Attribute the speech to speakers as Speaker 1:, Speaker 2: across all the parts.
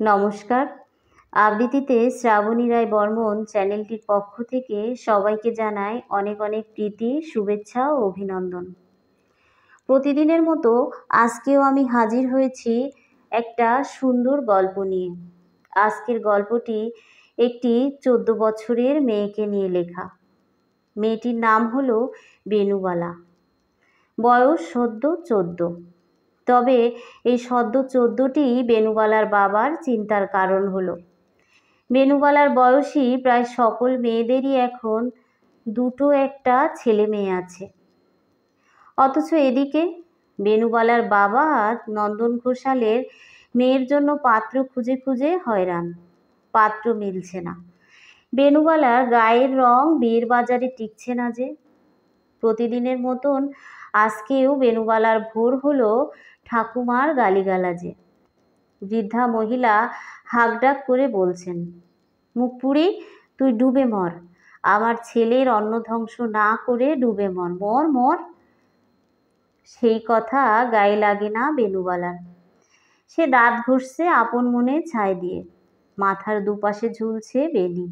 Speaker 1: নমস্কার। আবৃত্তিতে শ্রাবণী রায় বর্মন চ্যানেলটির পক্ষ থেকে সবাইকে জানাই অনেক অনেক প্রীতি, শুভেচ্ছা ও অভিনন্দন। প্রতিদিনের মতো আজকেও আমি হাজির হয়েছি একটা সুন্দর গল্প নিয়ে। আজকের গল্পটি একটি 14 বছরের মেয়েকে নিয়ে লেখা। মেয়েটির নাম হলো বেণুবালা। বয়স সদ্য 14। তবে এই সদ্য 14টি বেণুবালার বাবার চিন্তার কারণ হলো। বেণুবালার বয়সী প্রায় সকল মেয়েদেরই এখন দুটো একটা ছেলে মেয়ে আছে। অথচ এদিকে বেণুবালার বাবা নন্দন ঘোষালের মেয়ের জন্য পাত্র খুঁজে খুঁজে হয়রান। পাত্র মিলছে না। বেণুবালার গায়ের রং বিয়ের বাজারে টিকছে না যে। প্রতিদিনের মতন আজকেও বেণুবালার ভোর হলো ঠাকুমার গালিগালাজে। বৃদ্ধা মহিলা হাঁকডাক করে বলছেন, মুখপুরি তুই ডুবে মর, আমার ছেলের অন্ন ধ্বংস না করে ডুবে মর, মর মর। সেই কথা গায়ে লাগে না বেণুবালার। সে দাঁত ঘষছে আপন মনে ছাই দিয়ে। মাথার দুপাশে ঝুলছে বেনি,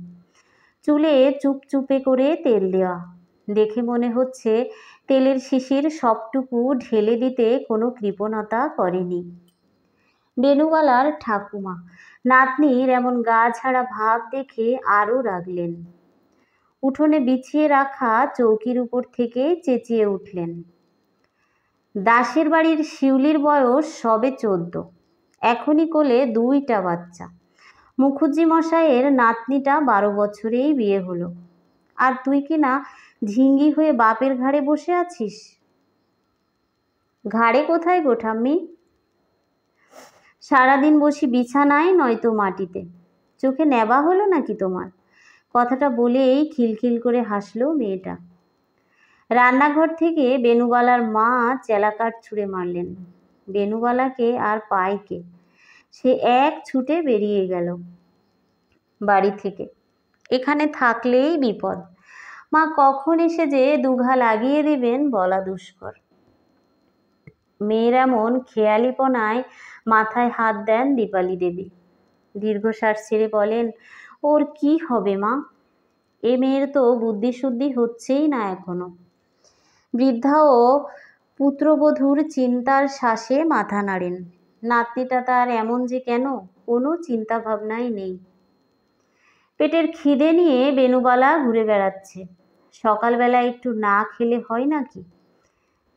Speaker 1: চুলে চুপচুপে করে তেল দেওয়া। দেখে মনে হচ্ছে তেলের শিশির সবটুকু ঢেলে দিতে কোনো কৃপণতা করেনি। বেণুবালার ঠাকুমা নাতনির এমন গা ছাড়া ভাব দেখে আরও রাগলেন। উঠোনে বিছিয়ে রাখা চৌকির উপর থেকে চেঁচিয়ে উঠলেন, দাসের বাড়ির শিউলির বয়স সবে 14, এখনই কোলে 2টা বাচ্চা। মুখুজ্জি মশাইয়ের নাতনিটা 12 বছরেই বিয়ে হলো, আর তুই কিনা ঝিঙ্গি হয়ে বাপের ঘাড়ে বসে আছিস। ঘাড়ে কোথায় গো ঠাম্মি? সারাদিন বসি বিছানায় নয়তো মাটিতে। চোখে নেবা হলো নাকি তোমার? কথাটা বলেই খিলখিল করে হাসলো মেয়েটা। রান্নাঘর থেকে বেণুবালার মা চেলাকাঠ ছুঁড়ে মারলেন। বেণুবালাকে আর পায় কে? সে এক ছুটে বেরিয়ে গেল বাড়ি থেকে। এখানে থাকলেই বিপদ। মা কখন এসে যে দুঘা লাগিয়ে দেবেন বলা দুষ্কর। মেয়ের এমন খেয়ালিপনায় মাথায় হাত দেন দীপালি দেবী। দীর্ঘশ্বাস ছেড়ে বলেন, ওর কি হবে মা? এ মেয়ের তো বুদ্ধিশুদ্ধি হচ্ছেই না এখনো। বৃদ্ধা ও পুত্রবধূর চিন্তার শ্বাসে মাথা নাড়েন। নাতনিটা তার এমন যে কেন, কোনো চিন্তা ভাবনাই নেই। পেটের খিদে নিয়ে বেণুবালা ঘুরে বেড়াচ্ছে। সকালবেলা একটু না খেলে হয় নাকি?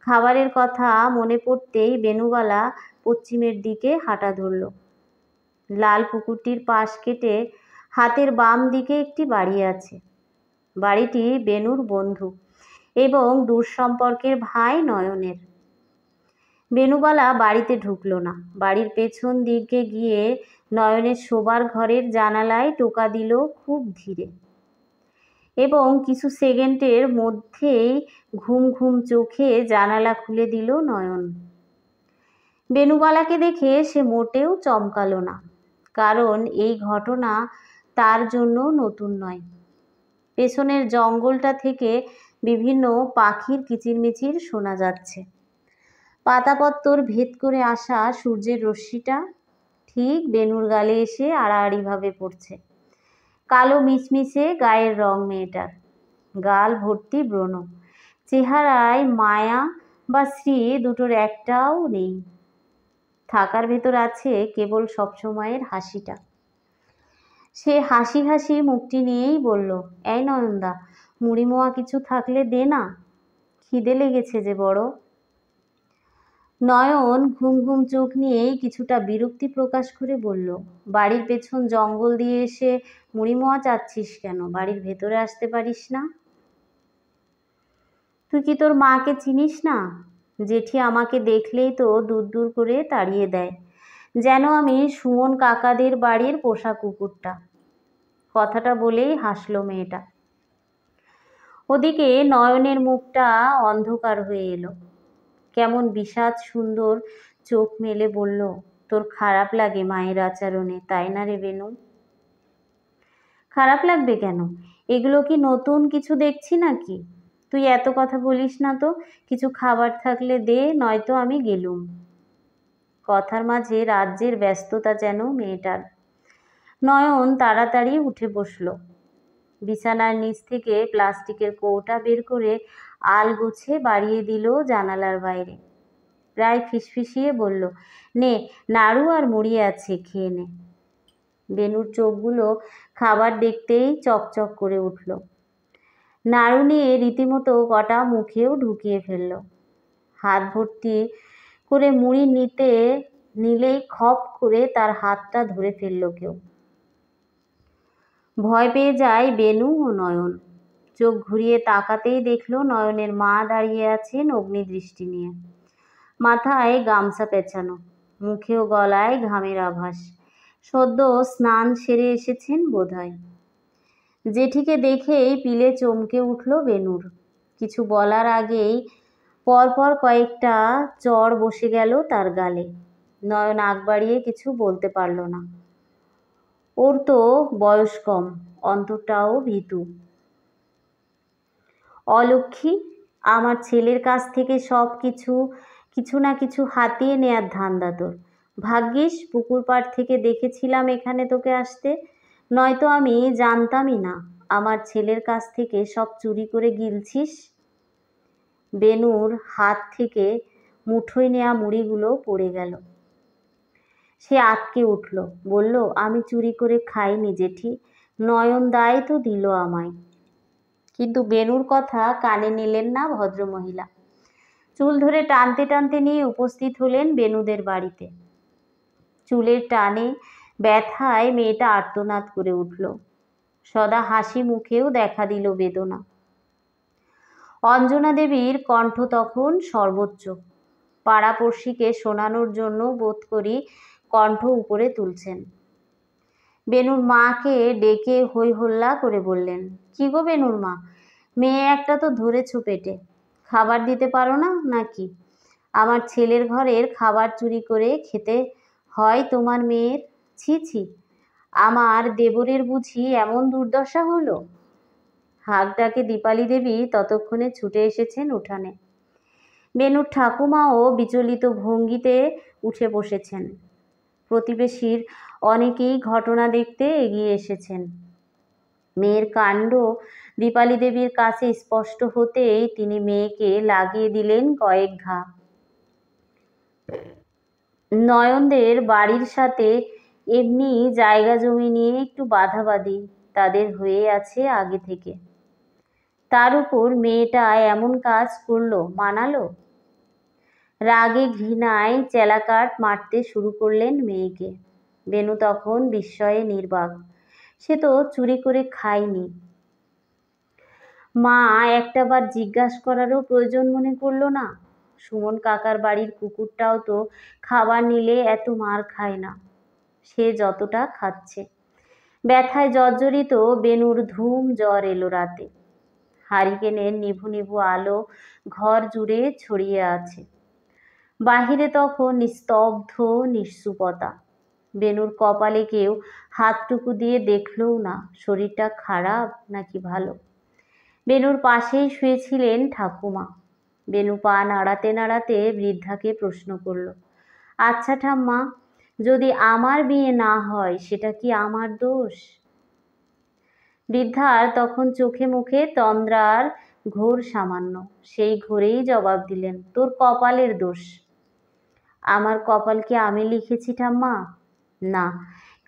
Speaker 1: খাবারের কথা মনে পড়তেই বেণুবালা পশ্চিমের দিকে হাঁটা ধরল। লাল পুকুরটির পাশ কেটে হাতের বাম দিকে একটি বাড়ি আছে। বাড়িটি বেণুর বন্ধু এবং দূর সম্পর্কের ভাই নয়নের। বেণুবালা বাড়িতে ঢুকলো না। বাড়ির পেছন দিকে গিয়ে নয়নের শোবার ঘরের জানালায় টোকা দিল খুব ধীরে, এবং কিছু সেকেন্ডের মধ্যেই ঘুম ঘুম চোখে জানালা খুলে দিল নয়ন। বেণুবালাকে দেখে সে মোটেও চমকালো না, কারণ এই ঘটনা তার জন্য নতুন নয়। পেছনের জঙ্গলটা থেকে বিভিন্ন পাখির কিচিরমিচির শোনা যাচ্ছে। পাতাপত্তর ভেদ করে আসা সূর্যের রশ্মিটা ঠিক বেণুর গালে এসে আড়াআড়িভাবে পড়ছে। কালো মিচমিচে গায়ের রং মেয়েটার, গাল ভর্তি ব্রণ, চেহারায় মায়া বা শ্রী দুটোর একটাও নেই। থাকার ভেতর আছে কেবল সবসময়ের হাসিটা। সে হাসি হাসি মুখটি নিয়েই বলল, এই নয়নদা, মুড়ি মোয়া কিছু থাকলে দে না, খিদে লেগেছে যে বড়। নয়ন ঘুম ঘুম চোখ নিয়েই কিছুটা বিরক্তি প্রকাশ করে বলল, বাড়ির পেছন জঙ্গল দিয়ে এসে মুড়ি মোয়া চাচ্ছিস কেন? বাড়ির ভেতরে আসতে পারিস না? তুই কি তোর মাকে চিনিস না? জেঠি আমাকে দেখলেই তো দূর দূর করে তাড়িয়ে দেয়, যেন আমি সুমন কাকাদের বাড়ির পোষা কুকুরটা। কথাটা বলেই হাসলো মেয়েটা। ওদিকে নয়নের মুখটা অন্ধকার হয়ে এলো। কেমন বিষাদ সুন্দর চোখ মেলে বলল, তোর খারাপ লাগে মায়ের আচরণে, তাই না রে বেনু? খারাপ লাগবে কেন? এগুলো কি নতুন কিছু দেখছি নাকি? তুই এত কথা বলিস না তো। কিছু খাবার থাকলে দে, নয়তো আমি গেলুম। কথার মাঝে রাজ্যের ব্যস্ততা যেন মেয়েটার। নয়ন তাড়াতাড়ি উঠে বসল। বিছানার নিচ থেকে প্লাস্টিকের কৌটা বের করে আলগোছে বাড়িয়ে দিল জানালার বাইরে। প্রায় ফিসফিসিয়ে বলল, নে, নাড়ু আর মুড়ি আছে, খেয়ে নে। বেনুর চোখগুলো খাবার দেখতেই চকচক করে উঠল। নাড়ু নিয়ে রীতিমতো কটা মুখেও ঢুকিয়ে ফেলল। হাত ভর্তি করে মুড়ি নিলেই খপ করে তার হাতটা ধরে ফেলল কেউ। ভয় পেয়ে যায় বেনু ও নয়ন। চোখ ঘুরিয়ে তাকাতেই দেখল নয়নের মা দাঁড়িয়ে আছেন অগ্নিদৃষ্টি নিয়ে, মাথায় গামছা পেঁচানো, মুখে ও গলায় ঘামের আভাস। সদ্য স্নান সেরে এসেছেন বোধহয়। জেঠিকে দেখেই পিলে চমকে উঠল বেনুর। কিছু বলার আগেই পরপর কয়েকটা চড় বসে গেল তার গালে। নয়ন আগ বাড়িয়ে কিছু বলতে পারল না। ওর তো বয়স কম, অন্তরটাও ভীতু। অলক্ষী, আমার ছেলের কাছ থেকে সব কিছু না কিছু হাতিয়ে নেয়ার ধান্দা তোর। ভাগ্যিস পুকুর পাড় থেকে দেখেছিলাম এখানে তোকে আসতে, নয়তো আমি জানতামই না আমার ছেলের কাছ থেকে সব চুরি করে গিলছিস। বেনুর হাত থেকে মুঠোয় নেয়া মুড়িগুলো পড়ে গেল। সে আঁতকে উঠল, বলল, আমি চুরি করে খাইনি জেঠি, নয়ন দাই তো দিল আমায়। কিন্তু বেনুর কথা কানে নিলেন না ভদ্রমহিলা। চুল ধরে টানতে টানতে নিয়ে উপস্থিত হলেন বেনুদের বাড়িতে। চুলের টানে ব্যথায় মেয়েটা আর্তনাদ করে উঠল। সদা হাসি মুখেও দেখা দিল বেদনা। অঞ্জনা দেবীর কণ্ঠ তখন সর্বোচ্চ। পাড়াপড়শিকে শোনানোর জন্য বোধ করি কণ্ঠ উপরে তুলছেন। বেনুর মাকে ডেকে হই হল্লা করে বললেন, কি গো বেনুর মা, মেয়ে একটা তো ধরেছ পেটে, খাবার দিতে পারো না নাকি? আমার ছেলের ঘরের খাবার চুরি করে খেতে হয় তোমার মেয়ের? ছি ছি, আমার দেবরের বুঝি এমন দুর্দশা হলো? হাঁক ডাকে দীপালি দেবী ততক্ষণে ছুটে এসেছেন উঠানে। বেনুর ঠাকুমাও বিচলিত ভঙ্গিতে উঠে বসেছেন। প্রতিবেশীর অনেকেই ঘটনা দেখতে এগিয়ে এসেছেন। মেয়ের কাণ্ড দীপালি দেবীর কাছে স্পষ্ট হতেই তিনি মেয়েকে লাগিয়ে দিলেন কয়েক ঘা। নয়নদের বাড়ির সাথে এমনি জায়গা জমি নিয়ে একটু বাঁধাবাঁধি তাদের হয়ে আছে আগে থেকে। তার উপর মেয়েটা এমন কাজ করলো, মানালো? রাগে ঘৃণায় চেলাকাট মারতে শুরু করলেন মেয়েকে। বেনু তখন বিস্ময়ে নির্বাক। সে তো চুরি করে খায়নি। মা একটাবার জিজ্ঞাসা করারও প্রয়োজন মনে করলো না। সুমন কাকার বাড়ির কুকুরটাও তো খাবার নিলে এত মার খায় না, সে যতটা খাচ্ছে। ব্যথায় জর্জরিত বেনুর ধুম জ্বর এলো রাতে। হারিকেনের নিভু নিভু আলো ঘর জুড়ে ছড়িয়ে আছে। বাহিরে তখন নিস্তব্ধ নিশ্চুপতা। বেনুর কপালে কেউ হাতটুকু দিয়ে দেখলও না শরীরটা খারাপ নাকি ভালো। বেনুর পাশেই শুয়েছিলেন ঠাকুমা। বেনু পা নাড়াতে নাড়াতে বৃদ্ধাকে প্রশ্ন করল, আচ্ছা ঠাম্মা, যদি আমার বিয়ে না হয় সেটা কি আমার দোষ? বৃদ্ধার তখন চোখে মুখে তন্দ্রার ঘোর সামান্য। সেই ঘোরেই জবাব দিলেন, তোর কপালের দোষ। আমার কপাল কি আমি লিখেছি ঠাম্মা? না।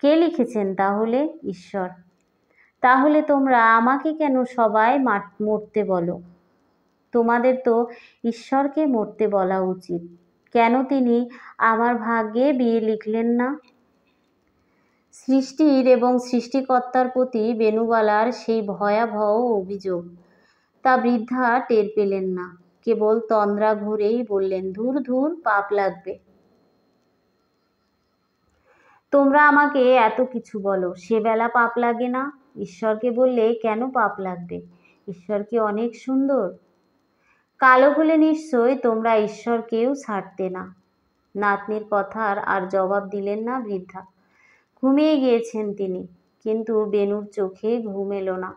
Speaker 1: কে লিখেছেন তাহলে? ঈশ্বর। তাহলে তোমরা আমাকে কেন সবাই মরতে বলো? তোমাদের তো ঈশ্বরকে মরতে বলা উচিত। কেন তিনি আমার ভাগ্যে বিয়ে লিখলেন না? সৃষ্টির এবং সৃষ্টিকর্তার প্রতি বেনুবালার সেই ভয়াবহ অভিযোগ, তা বৃদ্ধা টের পেলেন না। কেবল তন্দ্রা ঘুরেই বললেন, ধুর ধুর, পাপ লাগবে। তোমরা আমাকে এত কিছু বলো, সেবেলা পাপ লাগে না? ঈশ্বরকে বললে কেন পাপ লাগবে? ঈশ্বর কি অনেক সুন্দর? কালো হলে নিশ্চয় তোমরা ঈশ্বরকেও ছাড়তে না। নাতনির কথার আর জবাব দিলেন না বৃদ্ধা। ঘুমিয়ে গিয়েছেন তিনি, কিন্তু বেনুর চোখে ঘুম এলো না।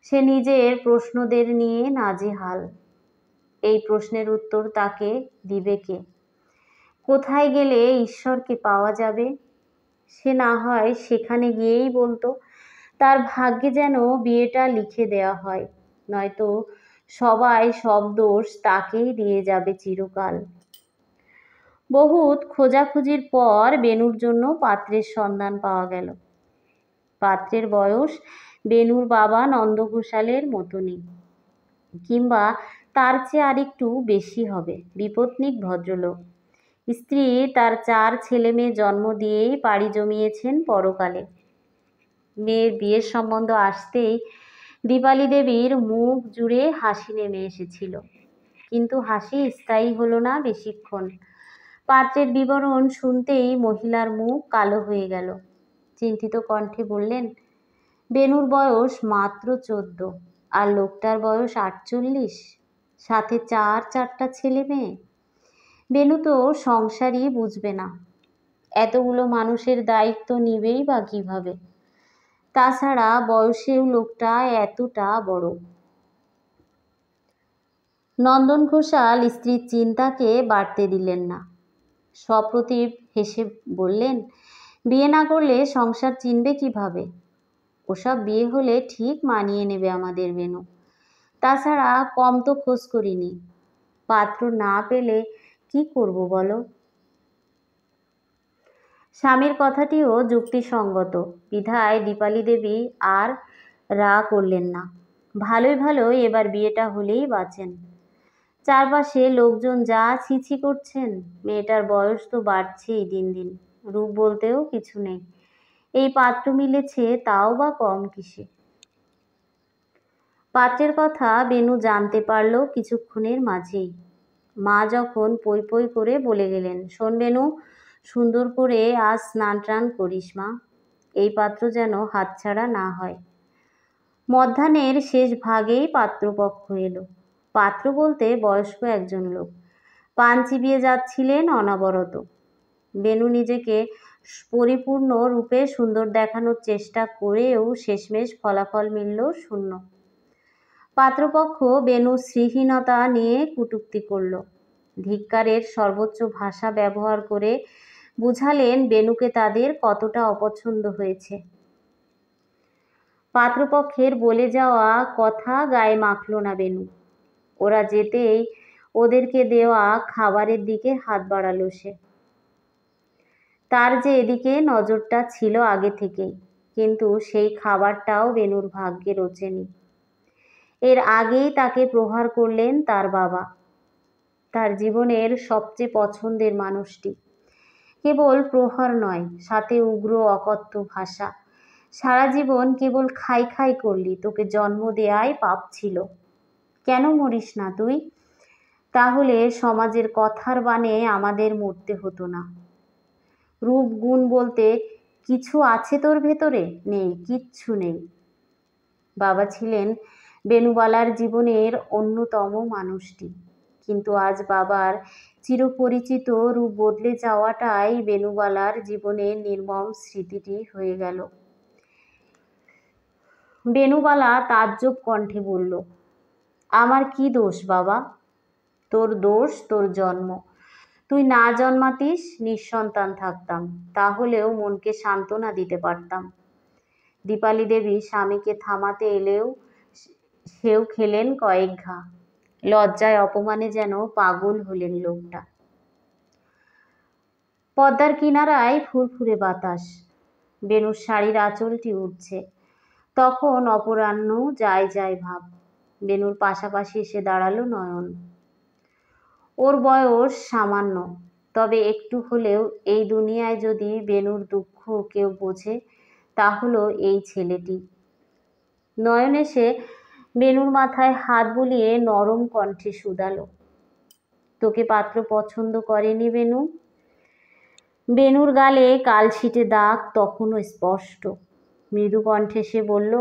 Speaker 1: সে নিজের প্রশ্নদের নিয়ে নাজেহাল। এই প্রশ্নের উত্তর তাকে দিবে কে? কোথায় গেলে ঈশ্বরকে পাওয়া যাবে? সে না হয় সেখানে গিয়েই বলতো। তার ভাগ্যে যেন বিয়েটা লিখে দেয়া হয়, নয়তো সবাই সব দোষ তাকেই দিয়ে যাবে চিরকাল। বহুত খোঁজাখুঁজির পর বেনুর জন্য পাত্রের সন্ধান পাওয়া গেল। পাত্রের বয়স বেনুর বাবা নন্দঘোষালের মতনই, কিংবা তার চেয়ে আরেকটু বেশি হবে। বিপত্নিক ভদ্রলোক। স্ত্রী তার 4 ছেলে মেয়ে জন্ম দিয়েই পাড়ি জমিয়েছেন পরকালে। মেয়ের বিয়ের সম্বন্ধ আসতেই দীপালি দেবীর মুখ জুড়ে হাসি নেমে এসেছিল, কিন্তু হাসি স্থায়ী হলো না বেশিক্ষণ। পাত্রের বিবরণ শুনতেই মহিলার মুখ কালো হয়ে গেল। চিন্তিত কণ্ঠে বললেন, বেনুর বয়স মাত্র 14, আর লোকটার বয়স 48, সাথে 4টা ছেলে মেয়ে। বেনু তো সংসারই বুঝবে না, এতগুলো মানুষের দায়িত্ব নিবেই বা কিভাবে? তাছাড়া বয়সেও লোকটা এতটা বড়। নন্দন ঘোষাল স্ত্রীর চিন্তাকে বাড়তে দিলেন না। সপ্রতিভ হেসে বললেন, বিয়ে না করলে সংসার চিনবে কিভাবে? ওসব বিয়ে হলে ঠিক মানিয়ে নেবে আমাদের বেনু। তাছাড়া কম তো খোঁজ করিনি, পাত্র না পেলে কি করব বলো? স্বামীর কথাটিও যুক্তিসঙ্গত বিধায় দীপালি দেবী আর করলেন না। ভালোই ভালোই এবার বিয়েটা হলেই বাঁচেন। চারপাশে লোকজন যা ছিছি করছেন, মেয়েটার বয়স তো বাড়ছেই দিন দিন, রূপ বলতেও কিছু নেই। এই পাত্র মিলেছে তাও বা কম কিসে? পাত্রের কথা বেনু জানতে পারল কিছুক্ষণের মাঝেই। মা যখন পই পই করে বলে গেলেন, শোন বেনু, সুন্দর করে আজ স্নান টান করিস মা, এই পাত্র যেন হাতছাড়া না হয়। মধ্যাহ্নের শেষ ভাগেই পাত্রপক্ষ এলো। পাত্র বলতে বয়স্ক একজন লোক, পান চিবিয়ে যাচ্ছিলেন অনবরত। বেনু নিজেকে পরিপূর্ণ রূপে সুন্দর দেখানোর চেষ্টা করেও শেষমেশ ফলাফল মিলল শূন্য। পাত্রপক্ষ বেনুর শ্রীহীনতা নিয়ে কটূক্তি করল। ধিক্কারের সর্বোচ্চ ভাষা ব্যবহার করে বুঝালেন বেনুকে তাদের কতটা অপছন্দ হয়েছে। পাত্রপক্ষের বলে যাওয়া কথা গায়ে মাখল না বেনু। ওরা যেতেই ওদেরকে দেওয়া খাবারের দিকে হাত বাড়ালো সে। তার যে এদিকে নজরটা ছিল আগে থেকেই, কিন্তু সেই খাবারটাও বেনুর ভাগ্যে রোচেনি। এর আগেই তাকে প্রহার করলেন তার বাবা, তার জীবনের সবচেয়ে পছন্দের মানুষটি। কেবল প্রহার নয়, সাথে উগ্র অকথ্য ভাষা। সারা জীবন কেবল খাই খাই করলি, তোকে জন্ম দেয়াই পাপ ছিল। কেন মরিস না তুই? তাহলে সমাজের কথার বানে আমাদের মরতে হতো না। রূপ গুণ বলতে কিছু আছে তোর ভেতরে? নেই, কিচ্ছু নেই। বাবা ছিলেন বেনুবালার জীবনের অন্যতম মানুষটি, কিন্তু আজ বাবার চিরপরিচিত রূপ বদলে যাওয়াটাই বেনুবালার জীবনের নির্মম স্মৃতিটি হয়ে গেল। বেনুবালা তাজ্জব কণ্ঠে বলল, আমার কি দোষ বাবা? তোর দোষ তোর জন্ম। তুই না জন্মাতিস, নিঃসন্তান থাকতাম, তাহলেও মনকে সান্ত্বনা দিতে পারতাম। দীপালি দেবী স্বামীকে থামাতে এলেও সেও খেলেন কয়েক ঘা। লজ্জায় অপমানে যেন পাগল হলেন লোকটা। পদ্মার কিনারায় ফুরফুরে বাতাস, বেনুর শাড়ির আঁচলটি উঠছে। তখন অপরাহ্ন যায় যায় ভাব। বেনুর পাশাপাশি এসে দাঁড়ালো নয়ন। ওর বয়স সামান্য, তবে একটু হলেও এই দুনিয়ায় যদি বেনুর দুঃখ কেউ বোঝে, তা হলো এই ছেলেটি। নয়ন এসে বেনুর মাথায় হাত বুলিয়ে নরম কণ্ঠে শুধালো, তোকে পাত্র পছন্দ করেনি বেনু? বেনুর গালে কালছিটে দাগ তখনও স্পষ্ট। মৃদু কণ্ঠে সে বলল,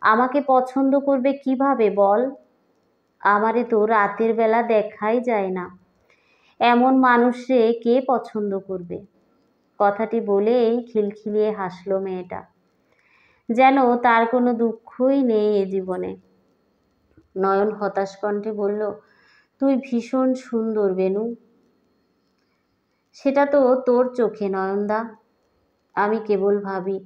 Speaker 1: আমাকে পছন্দ করবে কিভাবে বল? আমারে তো রাতের বেলা দেখাই যায় না, এমন মানুষরে কে পছন্দ করবে? কথাটি বলেই খিলখিলিয়ে হাসলো মেয়েটা, যেন তার কোনো দুঃখই নেই এ জীবনে। নয়ন হতাশ কণ্ঠে বলল, তুই ভীষণ সুন্দর বেনু। সেটা তো তোর চোখে নয়নদা। আমি কেবল ভাবি,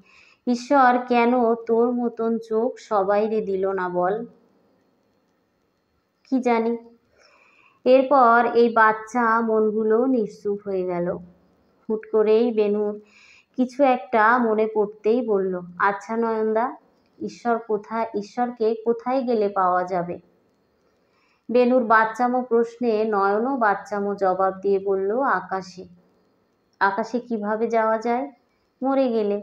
Speaker 1: ঈশ্বর কেন তোর মতন চোখ সবাইরে দিল না বল। কি জানি। এরপর এই বাচ্চা মনগুলো নিশ্চুপ হয়ে গেল। হুট করেই বেনুর কিছু একটা মনে পড়তেই বলল, আচ্ছা নয়নদা, ঈশ্বরকে কোথায় গেলে পাওয়া যাবে? বেনুর বাচ্চামো প্রশ্নে নয়নও বাচ্চামো জবাব দিয়ে বলল, আকাশে। আকাশে কিভাবে যাওয়া যায়? মরে গেলে।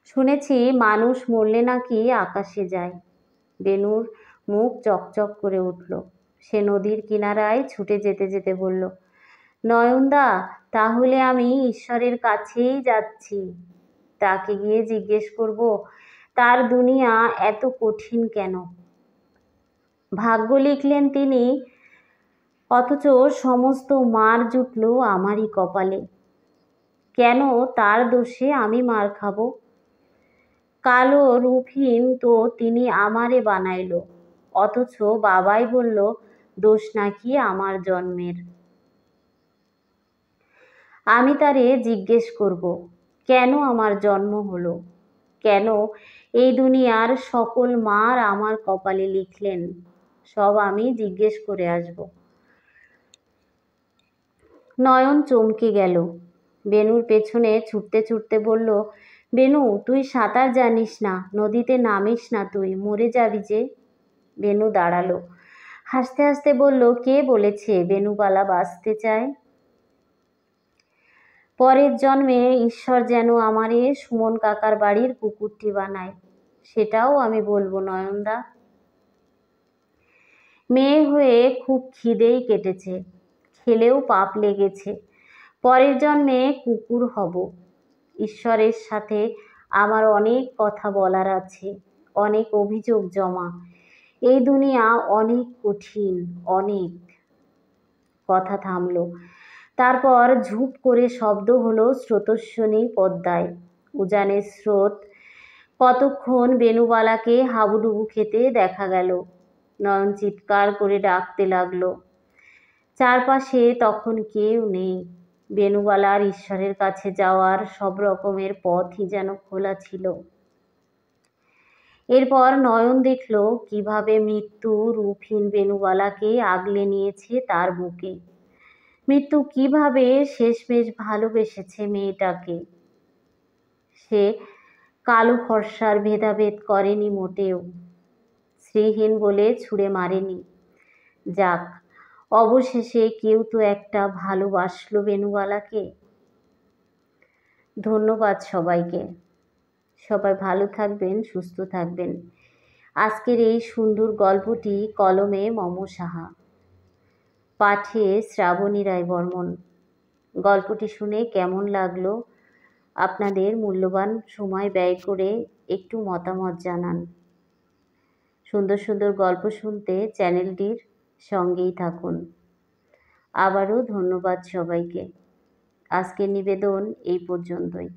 Speaker 1: শুনেছি মানুষ মরলে নাকি আকাশে যায়। বেনুর মুখ চকচক করে উঠল। সে নদীর কিনারায় ছুটে যেতে যেতে বলল, নয়নদা, তাহলে আমি ঈশ্বরের কাছেই যাচ্ছি। তাকে গিয়ে জিজ্ঞেস করব, তার দুনিয়া এত কঠিন কেন? ভাগ্য লিখলেন তিনি, অথচ সমস্ত মার জুটল আমারই কপালে। কেন তার দোষে আমি মার খাবো? কালো রূপহীন তো তিনি আমারে বানাইল, অথচ বাবাই বলল দোষ নাকি আমার জন্মের। আমি তারে জিজ্ঞেস করব, কেন আমার জন্ম হলো? কেন এই দুনিয়ার সকল মার আমার কপালে লিখলেন? সব আমি জিজ্ঞেস করে আসব। নয়ন চমকে গেল। বেনুর পেছনে ছুটতে ছুটতে বলল, বেনু, তুই সাঁতার জানিস না, নদীতে নামিস না, তুই মরে যাবি যে। বেনু দাঁড়ালো, হাসতে হাসতে বলল, কে বলেছে বেনুবালা বাঁচতে চায়? পরের জন্মে ঈশ্বর যেন আমারে সুমন কাকার বাড়ির কুকুরটি বানায়, সেটাও আমি বলবো নয়নদা। মেয়ে হয়ে খুব খিদেই কেটেছে, খেলেও পাপ লেগেছে। পরের জন্মে কুকুর হব। ঈশ্বরের সাথে আমার অনেক কথা বলার আছে, অনেক অভিযোগ জমা। এই দুনিয়া অনেক কঠিন, অনেক। কথা থামল। তারপর ঝুপ করে শব্দ হলো স্রোতস্বিনী পদ্মায়। উজানের স্রোত। কতক্ষণ বেনুবালাকে হাবুডুবু খেতে দেখা গেল। নয়ন চিৎকার করে ডাকতে লাগলো। চারপাশে তখন কেউ নেই। বেনুবালার ঈশ্বরের কাছে যাওয়ার সব রকমের পথই যেন খোলা ছিল। এরপর নয়ন দেখল কিভাবে মৃত্যু রূপহীন বেনুবালাকে আগলে নিয়েছে তার বুকে। মৃত্যু কিভাবে শেষমেশ ভালোবেসেছে মেয়েটাকে। সে কালো ফর্সার ভেদাভেদ করেনি মোটেও। শ্রীহীন বলে ছুঁড়ে মারেনি। যাক, অবশেষে কেউ তো একটা ভালোবাসলো বেনুবালাকে। ধন্যবাদ সবাইকে। সবাই ভালো থাকবেন, সুস্থ থাকবেন। আজকের এই সুন্দর গল্পটি কলমে মম সাহা, পাঠে শ্রাবণী রায় বর্মন। গল্পটি শুনে কেমন লাগলো আপনাদের মূল্যবান সময় ব্যয় করে একটু মতামত জানান। সুন্দর সুন্দর গল্প শুনতে চ্যানেলটির সঙ্গেই থাকুন। আবারও ধন্যবাদ সবাইকে। আজকের নিবেদন এই পর্যন্তই।